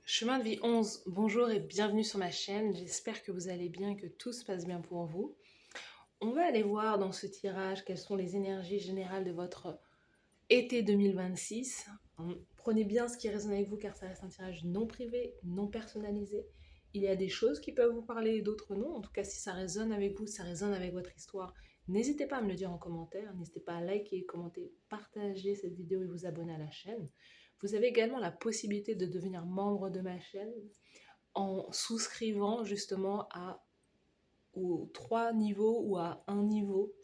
Chemin de vie 11, bonjour et bienvenue sur ma chaîne. J'espère que vous allez bien et que tout se passe bien pour vous. On va aller voir dans ce tirage quelles sont les énergies générales de votre été 2026. Prenez bien ce qui résonne avec vous car ça reste un tirage non privé, non personnalisé. Il y a des choses qui peuvent vous parler et d'autres non. En tout cas, si ça résonne avec vous, ça résonne avec votre histoire, n'hésitez pas à me le dire en commentaire. N'hésitez pas à liker, commenter, partager cette vidéo et vous abonner à la chaîne. Vous avez également la possibilité de devenir membre de ma chaîne en souscrivant justement aux trois niveaux ou à un niveau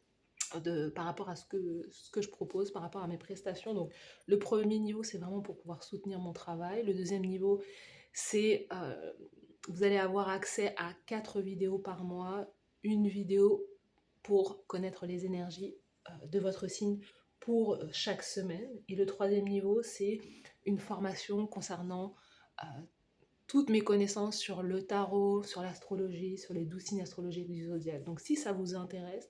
par rapport à ce que je propose, par rapport à mes prestations. Donc le premier niveau, c'est vraiment pour pouvoir soutenir mon travail. Le deuxième niveau, c'est vous allez avoir accès à 4 vidéos par mois, une vidéo pour connaître les énergies de votre signe pour chaque semaine. Et le troisième niveau, c'est une formation concernant toutes mes connaissances sur le tarot, sur l'astrologie, sur les 12 signes astrologiques du zodiaque. Donc si ça vous intéresse,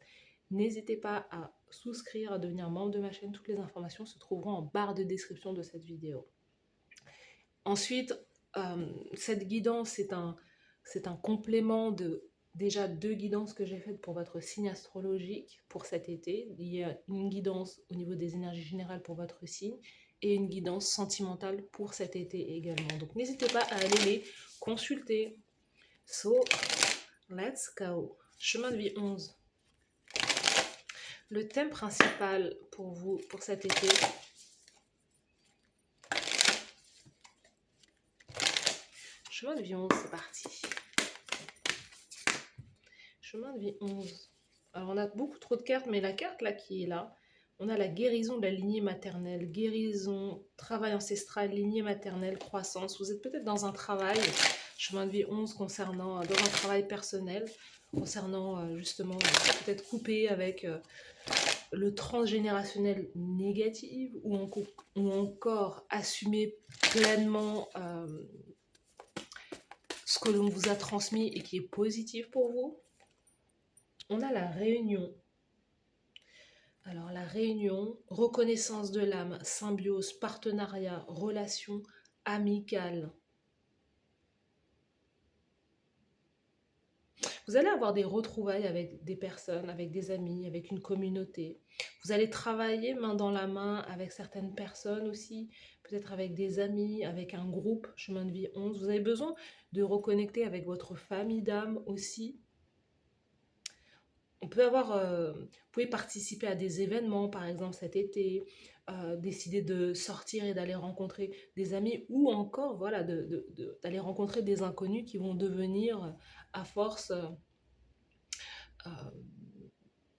n'hésitez pas à souscrire, à devenir membre de ma chaîne. Toutes les informations se trouveront en barre de description de cette vidéo. Ensuite, cette guidance, c'est un complément de déjà 2 guidances que j'ai faites pour votre signe astrologique pour cet été. Il y a une guidance au niveau des énergies générales pour votre signe et une guidance sentimentale pour cet été également. Donc n'hésitez pas à aller les consulter. So, let's go. Chemin de vie 11. Le thème principal pour vous pour cet été, chemin de vie 11, c'est parti. Chemin de vie 11. Alors on a beaucoup trop de cartes, mais la carte là qui est là, on a la guérison de la lignée maternelle, guérison, travail ancestral, lignée maternelle, croissance. Vous êtes peut-être dans un travail, chemin de vie 11, concernant, dans un travail personnel, concernant justement, peut-être coupé avec le transgénérationnel négatif, ou encore assumer pleinement ce que l'on vous a transmis et qui est positif pour vous. On a la réunion. Alors la réunion, reconnaissance de l'âme, symbiose, partenariat, relation amicale. Vous allez avoir des retrouvailles avec des personnes, avec des amis, avec une communauté. Vous allez travailler main dans la main avec certaines personnes aussi, peut-être avec des amis, avec un groupe, chemin de vie 11. Vous avez besoin de reconnecter avec votre famille d'âme aussi. On peut avoir, vous pouvez participer à des événements, par exemple cet été, décider de sortir et d'aller rencontrer des amis, ou encore voilà, d'aller rencontrer des inconnus qui vont devenir à force euh,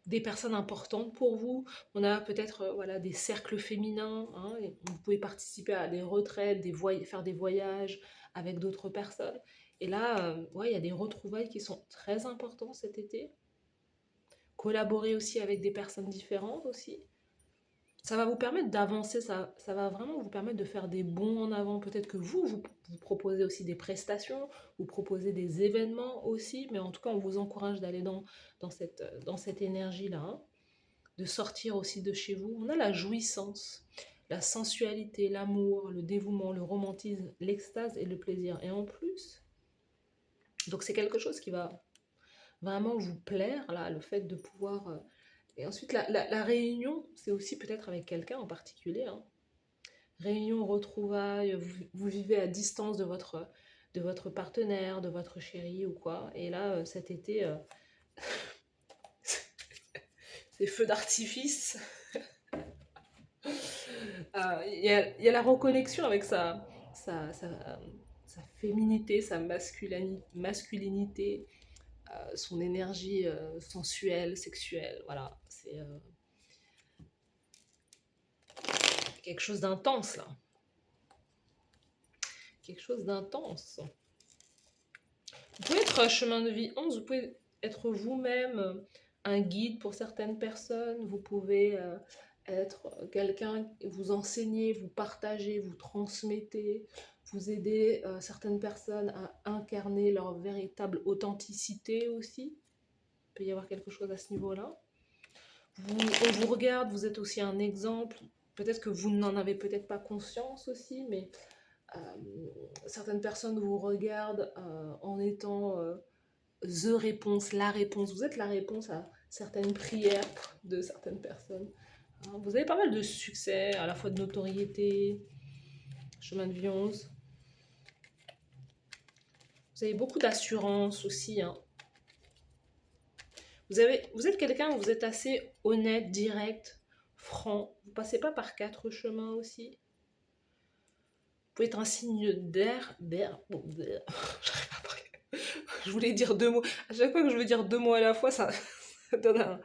des personnes importantes pour vous. On a peut-être voilà, des cercles féminins, hein, et vous pouvez participer à des retraites, faire des voyages avec d'autres personnes. Et là, ouais, il y a des retrouvailles qui sont très importantes cet été. Collaborer aussi avec des personnes différentes aussi. Ça va vous permettre d'avancer, ça va vraiment vous permettre de faire des bonds en avant. Peut-être que vous proposez aussi des prestations, vous proposez des événements aussi, mais en tout cas, on vous encourage d'aller dans cette énergie-là, hein, de sortir aussi de chez vous. On a la jouissance, la sensualité, l'amour, le dévouement, le romantisme, l'extase et le plaisir. Et en plus, donc c'est quelque chose qui va vraiment vous plaire, là, le fait de pouvoir... Et ensuite, la réunion, c'est aussi peut-être avec quelqu'un en particulier, hein. Réunion, retrouvailles, vous vivez à distance de votre partenaire, de votre chéri ou quoi. Et là, cet été, c'est feu d'artifice. Il y a la reconnexion avec sa féminité, sa masculinité, son énergie sensuelle, sexuelle. Voilà, c'est quelque chose d'intense là. Quelque chose d'intense. Vous pouvez être chemin de vie 11, vous pouvez être vous-même un guide pour certaines personnes, vous pouvez être quelqu'un, vous enseigner, vous partager, vous transmettez, vous aider certaines personnes à incarner leur véritable authenticité aussi. Il peut y avoir quelque chose à ce niveau-là. On vous regarde, vous êtes aussi un exemple. Peut-être que vous n'en avez peut-être pas conscience aussi, mais Certaines personnes vous regardent en étant the réponse, la réponse. Vous êtes la réponse à certaines prières de certaines personnes. Hein. Vous avez pas mal de succès, à la fois de notoriété, chemin de vie 11. Vous avez beaucoup d'assurance aussi. Hein. Vous êtes quelqu'un, vous êtes assez honnête, direct, franc. Vous passez pas par 4 chemins aussi. Vous pouvez être un signe d'air. J'arrive pas à parler. Je voulais dire 2 mots. À chaque fois que je veux dire 2 mots à la fois, ça donne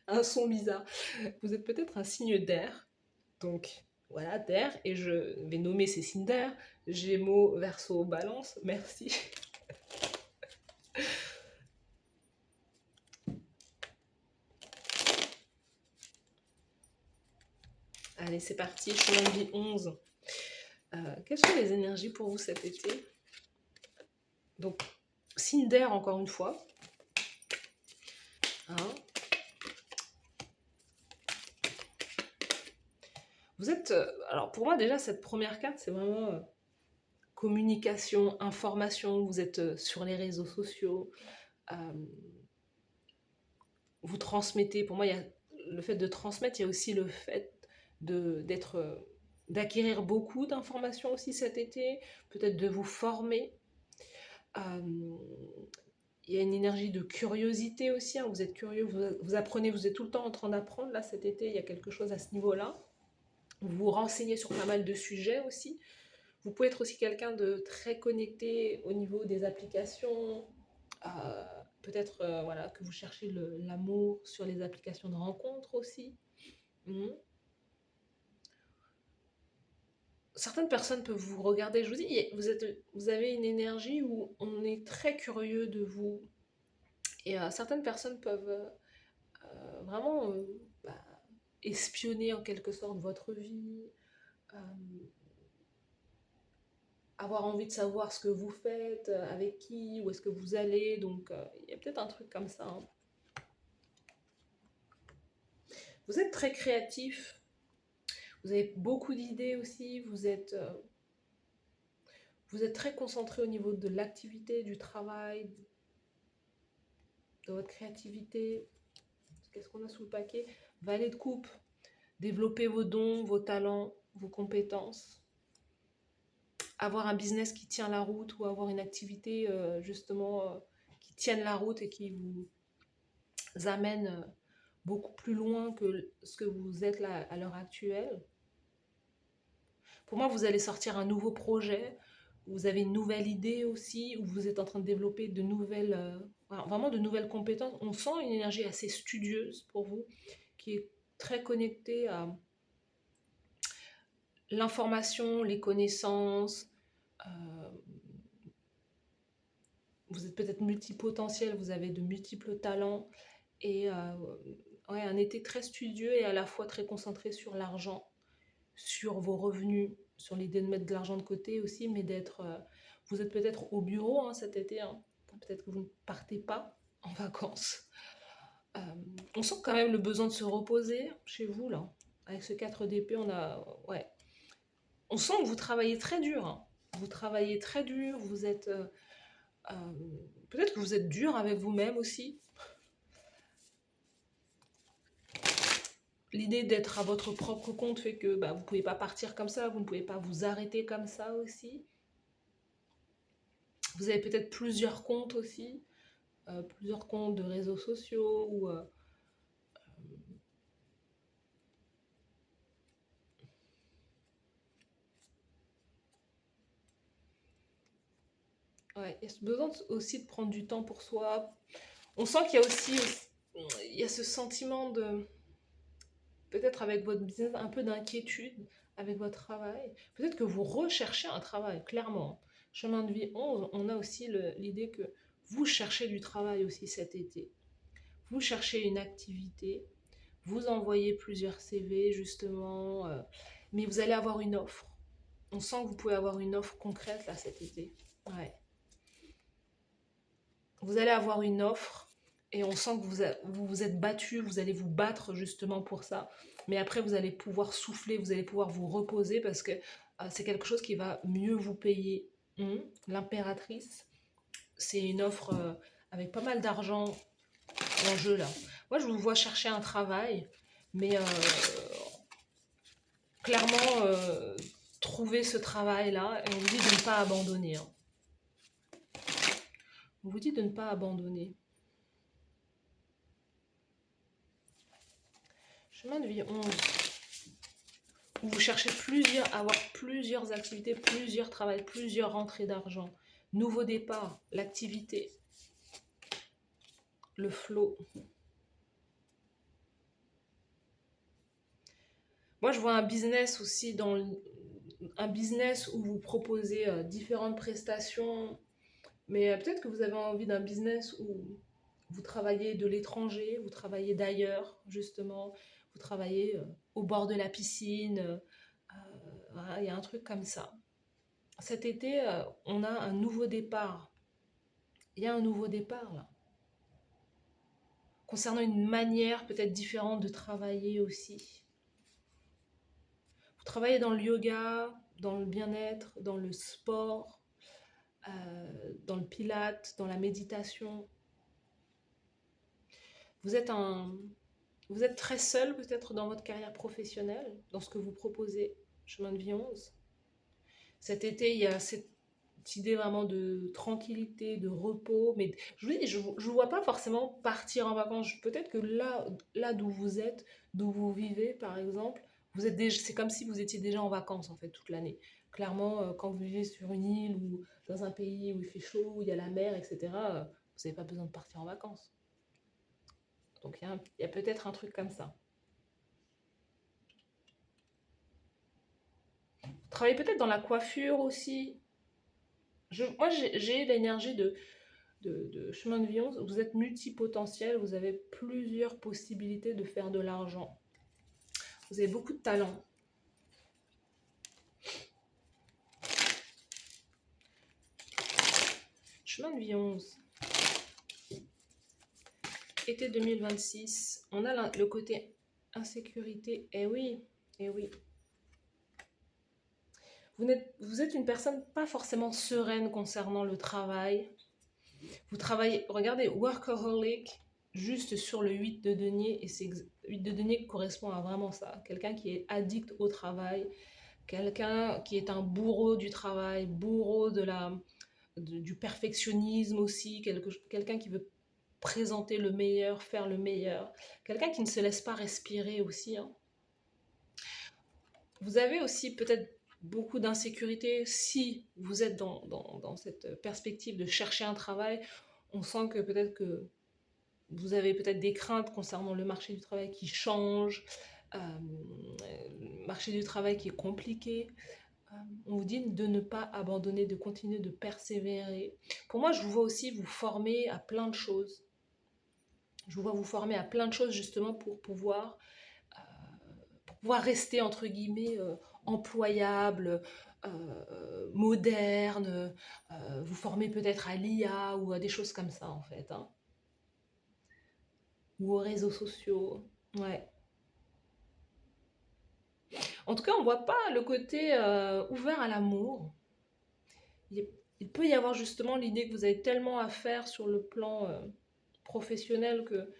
un son bizarre. Vous êtes peut-être un signe d'air. Donc voilà, d'air. Et je vais nommer ces signes d'air. Gémeaux, Verseau, Balance. Merci. Allez, c'est parti. Chemin de vie 11. Quelles sont les énergies pour vous cet été? Donc, signe d'air encore une fois. Hein. Vous êtes... alors pour moi déjà, cette première carte, c'est vraiment communication, information. Vous êtes sur les réseaux sociaux. Vous transmettez. Pour moi, il y a le fait de transmettre, il y a aussi le fait d'acquérir beaucoup d'informations aussi cet été. Peut-être de vous former. Il y a une énergie de curiosité aussi, hein. Vous êtes curieux, vous apprenez, vous êtes tout le temps en train d'apprendre. Là, cet été, il y a quelque chose à ce niveau-là. Vous vous renseignez sur pas mal de sujets aussi. Vous pouvez être aussi quelqu'un de très connecté au niveau des applications. Peut-être voilà, que vous cherchez l'amour sur les applications de rencontres aussi. Certaines personnes peuvent vous regarder, je vous dis, vous avez une énergie où on est très curieux de vous. Et certaines personnes peuvent vraiment bah, espionner en quelque sorte votre vie, avoir envie de savoir ce que vous faites, avec qui, où est-ce que vous allez. Donc il y a peut-être un truc comme ça. Hein. Vous êtes très créatif, vous avez beaucoup d'idées aussi, vous êtes très concentré au niveau de l'activité, du travail, de votre créativité. Qu'est-ce qu'on a sous le paquet? Valet de coupe. Développer vos dons, vos talents, vos compétences. Avoir un business qui tient la route ou avoir une activité justement qui tienne la route et qui vous amène beaucoup plus loin que ce que vous êtes là à l'heure actuelle. Pour moi, vous allez sortir un nouveau projet, vous avez une nouvelle idée aussi, où vous êtes en train de développer de nouvelles, vraiment de nouvelles compétences. On sent une énergie assez studieuse pour vous, qui est très connectée à l'information, les connaissances. Vous êtes peut-être multipotentiel, vous avez de multiples talents. Et ouais, un été très studieux et à la fois très concentré sur l'argent, sur vos revenus, sur l'idée de mettre de l'argent de côté aussi, mais d'être... vous êtes peut-être au bureau hein, cet été, hein. Peut-être que vous ne partez pas en vacances. On sent quand même le besoin de se reposer chez vous, là. Avec ce 4 d'épée, on a... Ouais. On sent que vous travaillez très dur. Hein. Vous travaillez très dur, vous êtes... peut-être que vous êtes dur avec vous-même aussi. L'idée d'être à votre propre compte fait que vous ne pouvez pas partir comme ça, vous ne pouvez pas vous arrêter comme ça aussi. Vous avez peut-être plusieurs comptes aussi, plusieurs comptes de réseaux sociaux ou ouais, il y a ce besoin aussi de prendre du temps pour soi. On sent qu'il y a aussi il y a ce sentiment de peut-être avec votre business un peu d'inquiétude avec votre travail. Peut-être que vous recherchez un travail, clairement. Chemin de vie 11, on a aussi l'idée que vous cherchez du travail aussi cet été. Vous cherchez une activité, vous envoyez plusieurs CV justement, mais vous allez avoir une offre. On sent que vous pouvez avoir une offre concrète là cet été. Ouais. Vous allez avoir une offre et on sent que vous vous êtes battu, vous allez vous battre justement pour ça. Mais après, vous allez pouvoir souffler, vous allez pouvoir vous reposer parce que c'est quelque chose qui va mieux vous payer. L'impératrice, c'est une offre avec pas mal d'argent en jeu là. Moi, je vous vois chercher un travail, mais clairement, trouver ce travail-là, et on vous dit de ne pas abandonner, hein. On vous dit de ne pas abandonner. Chemin de vie 11. Où vous cherchez avoir plusieurs activités, plusieurs travails, plusieurs rentrées d'argent. Nouveau départ, l'activité, le flow. Moi, je vois un business aussi un business où vous proposez différentes prestations, mais peut-être que vous avez envie d'un business où vous travaillez de l'étranger, vous travaillez d'ailleurs, justement, vous travaillez au bord de la piscine, voilà, il y a un truc comme ça. Cet été, on a un nouveau départ. Il y a un nouveau départ là. Concernant une manière peut-être différente de travailler aussi. Vous travaillez dans le yoga, dans le bien-être, dans le sport, dans le pilate, dans la méditation. Vous êtes, vous êtes très seul peut-être dans votre carrière professionnelle, dans ce que vous proposez, chemin de vie 11. Cet été, il y a cette idée vraiment de tranquillité, de repos, mais je vous dis, je ne vois pas forcément partir en vacances. Peut-être que là d'où vous êtes, d'où vous vivez par exemple, vous êtes déjà, c'est comme si vous étiez déjà en vacances en fait toute l'année. Clairement, quand vous vivez sur une île ou dans un pays où il fait chaud, où il y a la mer, etc., vous n'avez pas besoin de partir en vacances. Donc il y a peut-être un truc comme ça. Vous travaillez peut-être dans la coiffure aussi. Moi, j'ai l'énergie de chemin de vie 11, vous êtes multipotentiel, vous avez plusieurs possibilités de faire de l'argent. Vous avez beaucoup de talent. Chemin de vie 11. Été 2026. On a le côté insécurité. Eh oui, eh oui. Vous êtes une personne pas forcément sereine concernant le travail. Vous travaillez, regardez, workaholic, juste sur le 8 de denier, et c'est 8 de denier correspond à vraiment ça. Quelqu'un qui est addict au travail, quelqu'un qui est un bourreau du travail, bourreau du perfectionnisme aussi, quelqu'un qui veut présenter le meilleur, faire le meilleur, quelqu'un qui ne se laisse pas respirer aussi, hein. Vous avez aussi peut-être beaucoup d'insécurité si vous êtes dans cette perspective de chercher un travail. On sent que peut-être que vous avez peut-être des craintes concernant le marché du travail qui change, le marché du travail qui est compliqué. On vous dit de ne pas abandonner, de continuer de persévérer. Pour moi, je vous vois aussi vous former à plein de choses. Je vous vois vous former à plein de choses justement pour pouvoir rester, entre guillemets, employable, moderne, vous former peut-être à l'IA ou à des choses comme ça en fait, hein. Ou aux réseaux sociaux. Ouais. En tout cas, on voit pas le côté ouvert à l'amour. Il, il peut y avoir justement l'idée que vous avez tellement à faire sur le plan professionnel que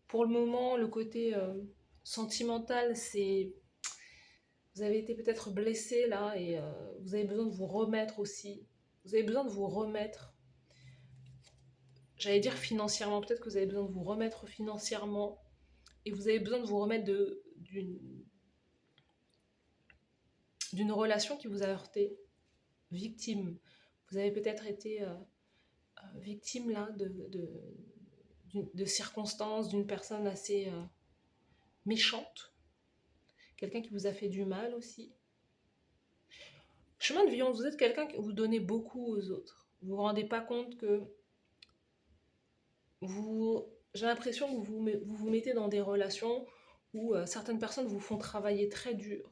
pour le moment, le côté sentimental, c'est... Vous avez été peut-être blessé là et vous avez besoin de vous remettre aussi. Vous avez besoin de vous remettre. J'allais dire financièrement, peut-être que vous avez besoin de vous remettre financièrement et vous avez besoin de vous remettre d'une relation qui vous a heurté, victime. Vous avez peut-être été victime là de circonstances, d'une personne assez méchante, quelqu'un qui vous a fait du mal aussi. Chemin de vie, vous êtes quelqu'un qui vous donnez beaucoup aux autres. Vous vous rendez pas compte que j'ai l'impression que vous mettez dans des relations où certaines personnes vous font travailler très dur.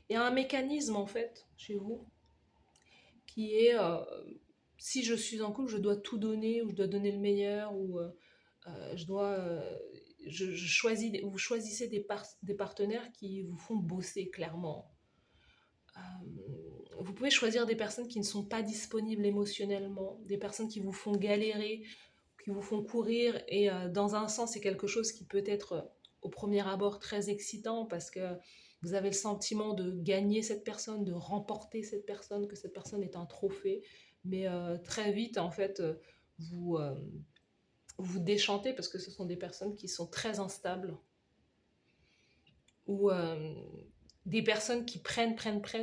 Il y a un mécanisme en fait chez vous qui est si je suis en couple, je dois tout donner ou je dois donner le meilleur ou je dois vous choisissez des partenaires qui vous font bosser clairement. Vous pouvez choisir des personnes qui ne sont pas disponibles émotionnellement, des personnes qui vous font galérer, qui vous font courir. Et dans un sens, c'est quelque chose qui peut être au premier abord très excitant parce que vous avez le sentiment de gagner cette personne, de remporter cette personne, que cette personne est un trophée. Mais très vite, en fait, vous vous déchantez parce que ce sont des personnes qui sont très instables ou des personnes qui prennent,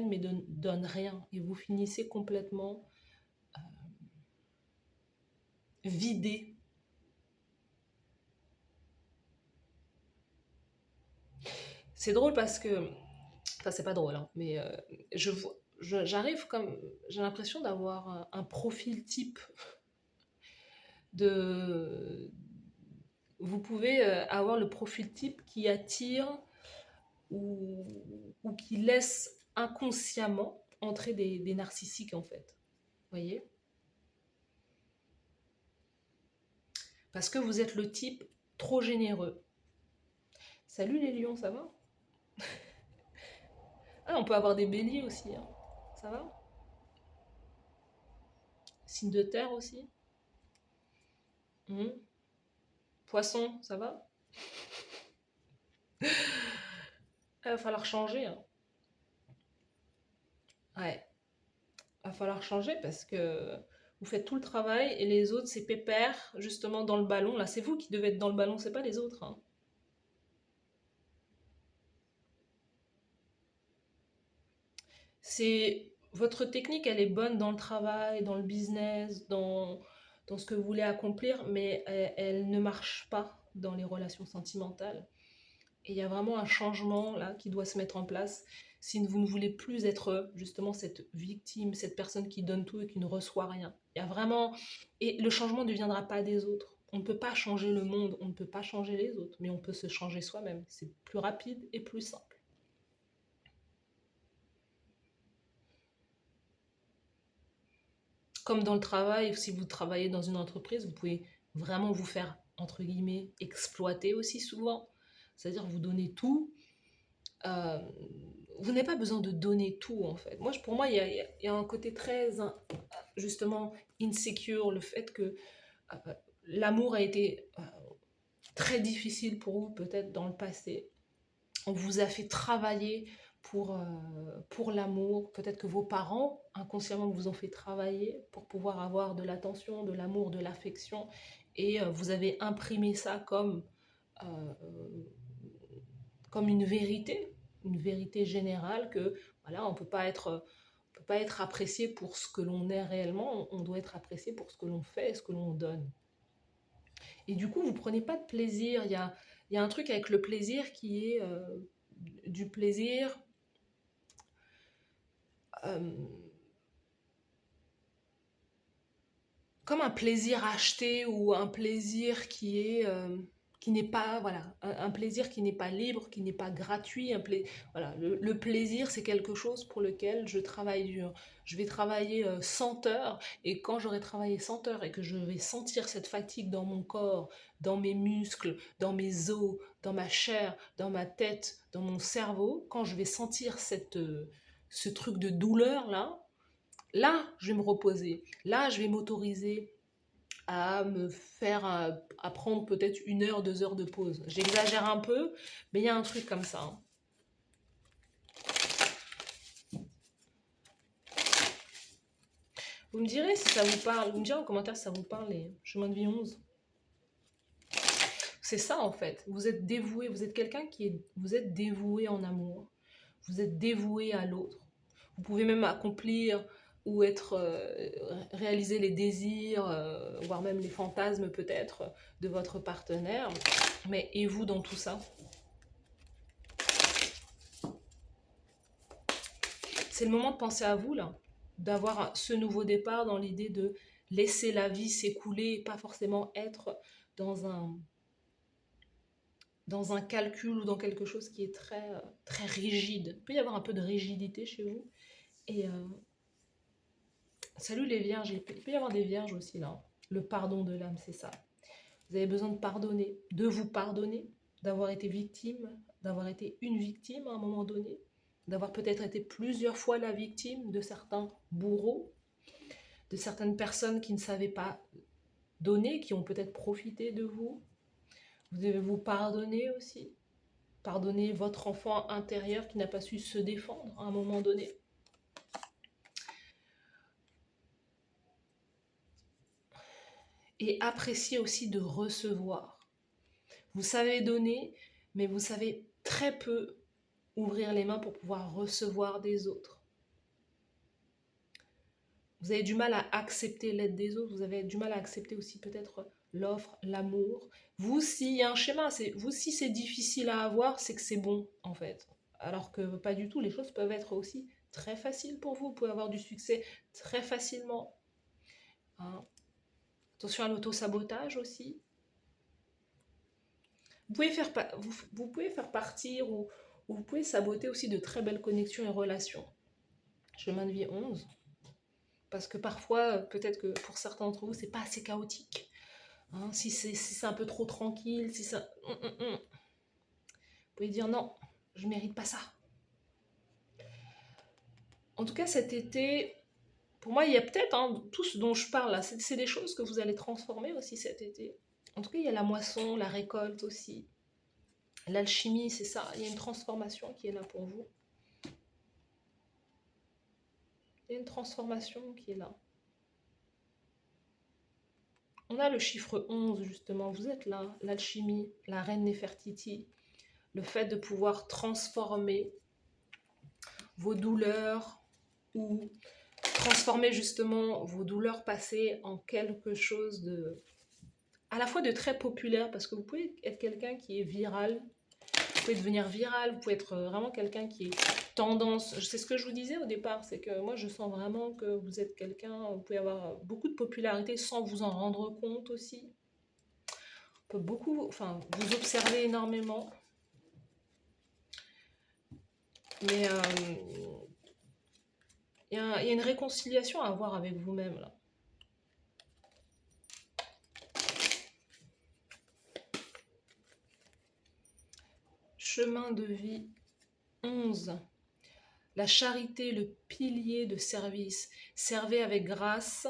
mais ne donnent rien. Et vous finissez complètement vidé. C'est drôle parce que, enfin c'est pas drôle, hein, mais j'arrive comme, j'ai l'impression d'avoir un profil type de... Vous pouvez avoir le profil type qui attire ou qui laisse inconsciemment entrer des narcissiques en fait. Vous voyez? Parce que vous êtes le type trop généreux. Salut les lions, ça va? Ah, on peut avoir des béliers aussi, hein. Ça va? Signe de terre aussi. Mhm. Poisson, ça va? Il va falloir changer, hein. Ouais, il va falloir changer parce que vous faites tout le travail et les autres, c'est pépère, justement dans le ballon. Là, c'est vous qui devez être dans le ballon, c'est pas les autres, hein. C'est votre technique, elle est bonne dans le travail, dans le business, dans ce que vous voulez accomplir, mais elle ne marche pas dans les relations sentimentales. Et il y a vraiment un changement là qui doit se mettre en place si vous ne voulez plus être justement cette victime, cette personne qui donne tout et qui ne reçoit rien. Il y a vraiment... Et le changement ne viendra pas des autres. On ne peut pas changer le monde, on ne peut pas changer les autres, mais on peut se changer soi-même. C'est plus rapide et plus simple. Comme dans le travail, si vous travaillez dans une entreprise, vous pouvez vraiment vous faire, entre guillemets, exploiter aussi souvent. C'est-à-dire vous donner tout. Euh, vous n'avez pas besoin de donner tout, en fait. Pour moi, il y a un côté très, justement, insecure, le fait que l'amour a été très difficile pour vous, peut-être dans le passé. On vous a fait travailler pour l'amour. Peut-être que vos parents, inconsciemment, vous ont fait travailler pour pouvoir avoir de l'attention, de l'amour, de l'affection. Et vous avez imprimé ça euh, comme une vérité générale que voilà, on peut pas être apprécié pour ce que l'on est réellement, on doit être apprécié pour ce que l'on fait et ce que l'on donne. Et du coup, vous prenez pas de plaisir. Il y a un truc avec le plaisir qui est du plaisir euh, comme un plaisir acheté ou un plaisir qui n'est pas voilà un plaisir qui n'est pas libre, qui n'est pas gratuit. Voilà, le plaisir c'est quelque chose pour lequel je travaille dur. Je vais travailler 100 heures et quand j'aurai travaillé 100 heures et que je vais sentir cette fatigue dans mon corps, dans mes muscles, dans mes os, dans ma chair, dans ma tête, dans mon cerveau, quand je vais sentir ce truc de douleur là, là, je vais me reposer. Là, je vais m'autoriser à me faire à prendre peut-être 1 heure, 2 heures de pause. J'exagère un peu, mais il y a un truc comme ça, hein. Vous me direz si ça vous parle. Vous me direz en commentaire si ça vous parle, les chemins de vie 11. C'est ça en fait. Vous êtes dévoué. Vous êtes quelqu'un qui est. Vous êtes dévoué en amour. Vous êtes dévoué à l'autre. Vous pouvez même accomplir ou être réaliser les désirs, voire même les fantasmes peut-être de votre partenaire. Mais et vous dans tout ça? C'est le moment de penser à vous là, d'avoir ce nouveau départ dans l'idée de laisser la vie s'écouler et pas forcément être dans dans un calcul ou dans quelque chose qui est très rigide. Il peut y avoir un peu de rigidité chez vous. Et salut les vierges, il peut y avoir des vierges aussi là. Le pardon de l'âme, c'est ça. Vous avez besoin de pardonner, de vous pardonner, d'avoir été victime, d'avoir été une victime à un moment donné. d'avoir peut-être été plusieurs fois la victime de certains bourreaux, de certaines personnes qui ne savaient pas donner, qui ont peut-être profité de vous. Vous devez vous pardonner aussi. Pardonner votre enfant intérieur qui n'a pas su se défendre à un moment donné. Et apprécier aussi de recevoir. Vous savez donner, mais vous savez très peu ouvrir les mains pour pouvoir recevoir des autres. Vous avez du mal à accepter l'aide des autres, vous avez du mal à accepter aussi peut-être l'offre, l'amour. Vous, s'il y a un schéma, vous, si c'est difficile à avoir, c'est que c'est bon, en fait. Alors que pas du tout, les choses peuvent être aussi très faciles pour vous. Vous pouvez avoir du succès très facilement. Hein. Attention à l'auto-sabotage aussi. Vous pouvez faire partir ou vous pouvez saboter aussi de très belles connexions et relations. Chemin de vie 11. Parce que parfois, peut-être que pour certains d'entre vous, c'est pas assez chaotique. Hein, si c'est un peu trop tranquille, si ça... Vous pouvez dire non, je mérite pas ça. En tout cas, cet été, pour moi, il y a peut-être, tout ce dont je parle là, c'est des choses que vous allez transformer aussi cet été. En tout cas, il y a la moisson, la récolte aussi. L'alchimie, c'est ça. Il y a une transformation qui est là pour vous. Il y a une transformation qui est là. On a le chiffre 11, justement. Vous êtes là, l'alchimie, la reine Nefertiti. Le fait de pouvoir transformer vos douleurs ou transformer justement vos douleurs passées en quelque chose de à la fois de très populaire, parce que vous pouvez être quelqu'un qui est viral, vous pouvez devenir viral, vous pouvez être vraiment quelqu'un qui est tendance. C'est ce que je vous disais au départ, c'est que moi je sens vraiment que vous êtes quelqu'un, vous pouvez avoir beaucoup de popularité sans vous en rendre compte aussi. On peut beaucoup, enfin, vous observez énormément. Mais il y a une réconciliation à avoir avec vous-même là. Chemin de vie 11. La charité, le pilier de service. Servez avec grâce.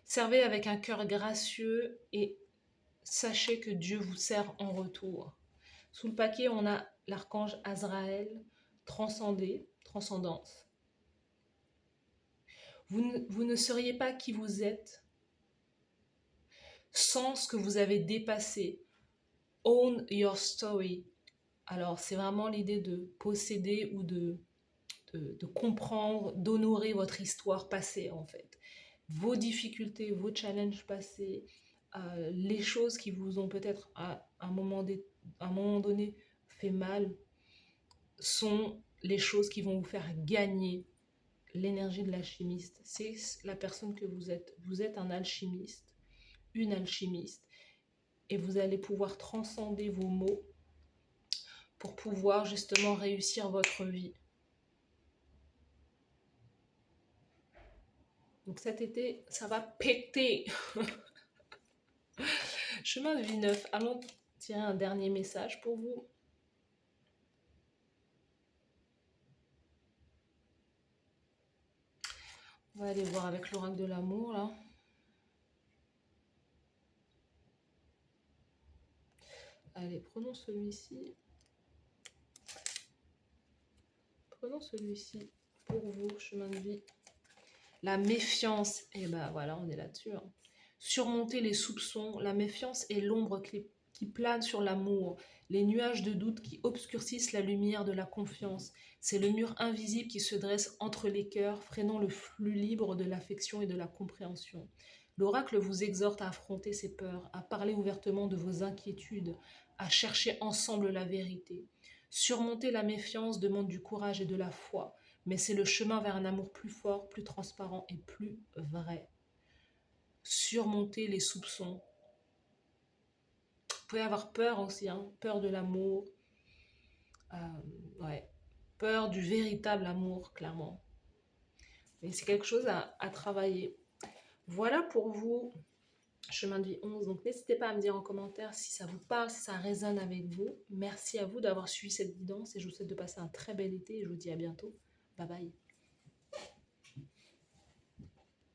Servez avec un cœur gracieux et sachez que Dieu vous sert en retour. Sous le paquet, on a l'archange Azraël, transcendé, transcendance. Vous ne seriez pas qui vous êtes sans ce que vous avez dépassé. Own your story. Alors, c'est vraiment l'idée de posséder ou de comprendre, d'honorer votre histoire passée, en fait. Vos difficultés, vos challenges passés, les choses qui vous ont peut-être à un moment donné fait mal, sont les choses qui vont vous faire gagner l'énergie de l'alchimiste. C'est la personne que vous êtes. Vous êtes un alchimiste, une alchimiste. Et vous allez pouvoir transcender vos maux pour pouvoir justement réussir votre vie. Donc cet été, ça va péter. Chemin de vie 9. Allons tirer un dernier message pour vous. On va aller voir avec l'oracle de l'amour là. Allez, prenons celui-ci. Prenons celui-ci pour vous, chemin de vie. La méfiance, et ben voilà, on est là-dessus. Hein. Surmonter les soupçons, la méfiance est l'ombre qui plane sur l'amour, les nuages de doute qui obscurcissent la lumière de la confiance. C'est le mur invisible qui se dresse entre les cœurs, freinant le flux libre de l'affection et de la compréhension. L'oracle vous exhorte à affronter ses peurs, à parler ouvertement de vos inquiétudes, à chercher ensemble la vérité. Surmonter la méfiance demande du courage et de la foi, mais c'est le chemin vers un amour plus fort, plus transparent et plus vrai. Surmonter les soupçons. Vous pouvez avoir peur aussi, hein, peur de l'amour, ouais, peur du véritable amour, clairement. Mais c'est quelque chose à travailler. Voilà pour vous Chemin de vie 11. Donc n'hésitez pas à me dire en commentaire si ça vous parle, si ça résonne avec vous. Merci à vous d'avoir suivi cette guidance et je vous souhaite de passer un très bel été et je vous dis à bientôt. Bye bye.